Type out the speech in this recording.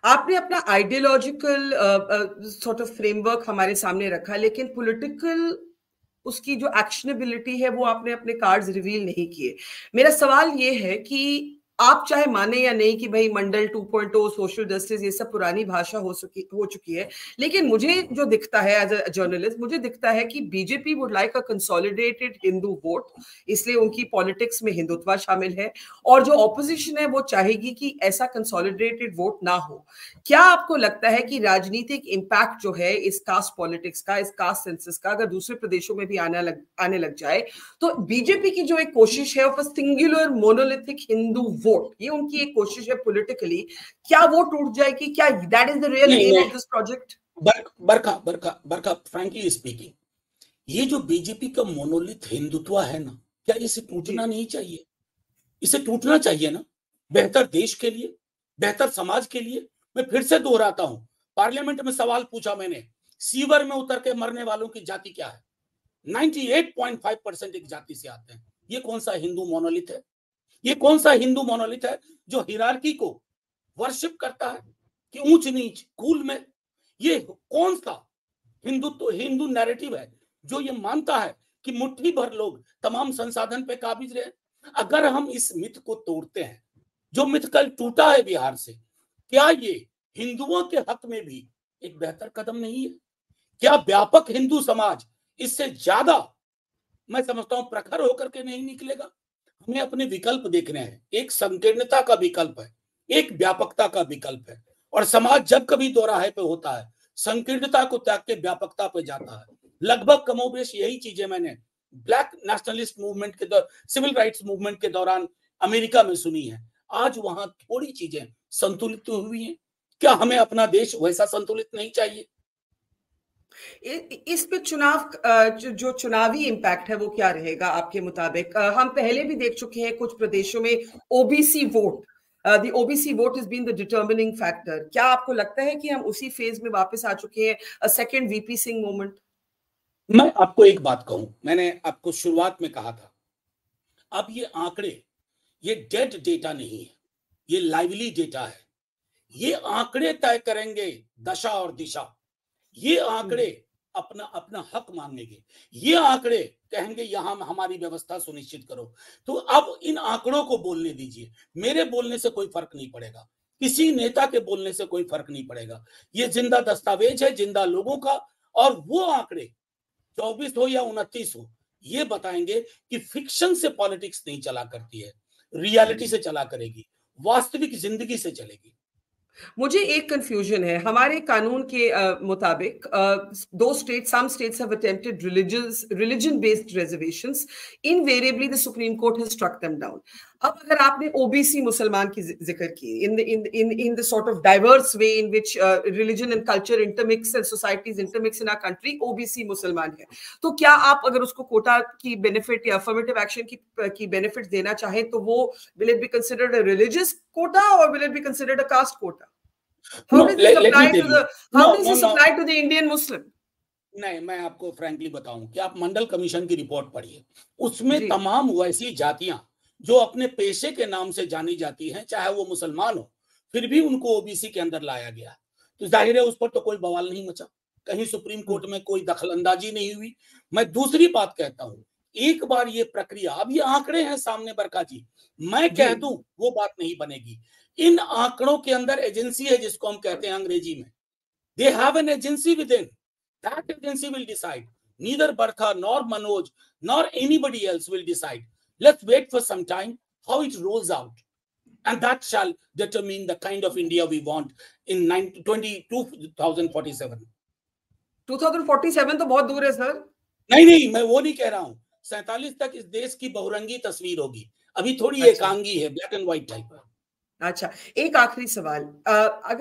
आपने अपना ideological sort of framework हमारे सामने रखा, लेकिन पॉलिटिकल उसकी जो एक्शनेबिलिटी है वो आपने अपने कार्ड्स रिवील नहीं किए। मेरा सवाल ये है कि आप चाहे माने या नहीं कि भाई मंडल 2.0, सोशल जस्टिस, ये सब पुरानी भाषा हो चुकी है, लेकिन मुझे जो दिखता है एज अ जर्नलिस्ट, मुझे दिखता है कि BJP would like a consolidated Hindu vote, इसलिए उनकी पॉलिटिक्स में हिंदुत्व शामिल है, और जो ऑपोजिशन है वो चाहेगी कि ऐसा कंसोलिडेटेड वोट ना हो। क्या आपको लगता है कि राजनीतिक इम्पैक्ट जो है इस कास्ट पॉलिटिक्स का, इस कास्ट सेंसस का, अगर दूसरे प्रदेशों में भी आने लग जाए, तो बीजेपी की जो एक कोशिश है of a singular monolithic Hindu vote, ये उनकी एक कोशिश है पॉलिटिकली, क्या वो टूट जाएगी? क्या that is the real aim of this project? Barkha frankly speaking, ये जो बीजेपी का मोनोलिथ हिंदुत्व है ना, क्या इसे टूटना नहीं चाहिए? इसे टूटना चाहिए ना, बेहतर देश के लिए, बेहतर समाज के लिए। मैं फिर से दोहराता हूं, पार्लियामेंट में सवाल पूछा मैंने, सीवर में उतर के मरने वालों की जाति क्या है? 98.5% एक जाति से आते हैं। ये कौन सा हिंदू मोनोलिथ है? ये कौन सा हिंदू मोनोलिथ है जो हिरार्की को वर्शिप करता है कि ऊंच नीच कूल में? ये कौन सा हिंदुत्व, हिंदू नैरेटिव है जो ये मानता है कि मुट्ठी भर लोग तमाम संसाधन पे काबिज रहे? अगर हम इस मिथ को तोड़ते हैं, जो मिथ कल टूटा है बिहार से, क्या ये हिंदुओं के हक में भी एक बेहतर कदम नहीं है? क्या व्यापक हिंदू समाज इससे ज्यादा, मैं समझता हूं, प्रखर होकर के नहीं निकलेगा? हमें अपने विकल्प देखने हैं। एक संकीर्णता का विकल्प है, एक व्यापकता का विकल्प है, और समाज जब कभी दोराहे पे होता है, संकीर्णता को त्याग के व्यापकता पे जाता है। लगभग कमोबेश यही चीजें मैंने ब्लैक नेशनलिस्ट मूवमेंट के दौरान, सिविल राइट्स मूवमेंट के दौरान अमेरिका में सुनी है। आज वहां थोड़ी चीजें संतुलित हुई हैं। क्या हमें अपना देश वैसा संतुलित नहीं चाहिए? इस पे चुनाव जो चुनावी इम्पैक्ट है वो क्या रहेगा आपके मुताबिक? हम पहले भी देख चुके हैं कुछ प्रदेशों में OBC vote, the OBC vote is been the determining factor. क्या आपको लगता है कि हम उसी फेज में वापस आ चुके हैं, सेकंड वीपी सिंह मोमेंट? मैं आपको एक बात कहूं, मैंने आपको शुरुआत में कहा था, अब ये आंकड़े, ये डेड डेटा नहीं है, ये लाइवली डेटा है। ये आंकड़े तय करेंगे दशा और दिशा। ये आंकड़े अपना अपना हक मांगेंगे। ये आंकड़े कहेंगे यहां हमारी व्यवस्था सुनिश्चित करो। तो अब इन आंकड़ों को बोलने दीजिए। मेरे बोलने से कोई फर्क नहीं पड़ेगा, किसी नेता के बोलने से कोई फर्क नहीं पड़ेगा। ये जिंदा दस्तावेज है, जिंदा लोगों का, और वो आंकड़े 24 हो या 29 हो, ये बताएंगे कि फिक्शन से पॉलिटिक्स नहीं चला करती है, रियलिटी से चला करेगी, वास्तविक जिंदगी से चलेगी। मुझे एक कंफ्यूजन है हमारे कानून के मुताबिक, दो state, some states have attempted religion based reservations, invariably the Supreme Court has struck them down. अब अगर आपने ओबीसी मुसलमान की जिक्र की, in the sort of diverse way in which religion and culture intermix and societies intermix in our country, OBC मुसलमान है, तो क्या आप अगर उसको कोटा की बेनिफिट या अफर्मेटिव एक्शन की बेनिफिट देना चाहें, तो वो will it be considered a religious quota or will it be considered a caste quota? How does this apply to the apply to the Indian Muslim? नहीं, मैं आपको फ्रैंकली बताऊं कि आप मंडल कमीशन की रिपोर्ट पढ़िए, उसमें तमाम वैसी जातियां जो अपने पेशे के नाम से जानी जाती हैं, चाहे वो मुसलमान हो, फिर भी उनको ओबीसी के अंदर लाया गया। तो जाहिर है उस पर तो कोई बवाल नहीं मचा, कहीं सुप्रीम कोर्ट में कोई दखलंदाजी नहीं हुई। मैं दूसरी बात कहता हूं, एक बार ये प्रक्रिया, अब ये आंकड़े हैं सामने बरखा जी, मैं कह दूं वो बात नहीं बनेगी। इन आंकड़ों के अंदर एजेंसी है, जिसको हम कहते हैं अंग्रेजी में, they have an agency within, that agency will decide. Neither Barkha nor Manoj nor anybody else will decide. Let's wait for some time how it rolls out, and that shall determine the kind of India we want in 2047. 2047 तो बहुत दूर है sir. नहीं, मैं वो नहीं कह रहा हूं, 47 तक इस देश की बहुरंगी तस्वीर होगी, अभी थोड़ी एकांगी है, ब्लैक एंड व्हाइट टाइप। अच्छा, एक आखिरी सवाल, अगर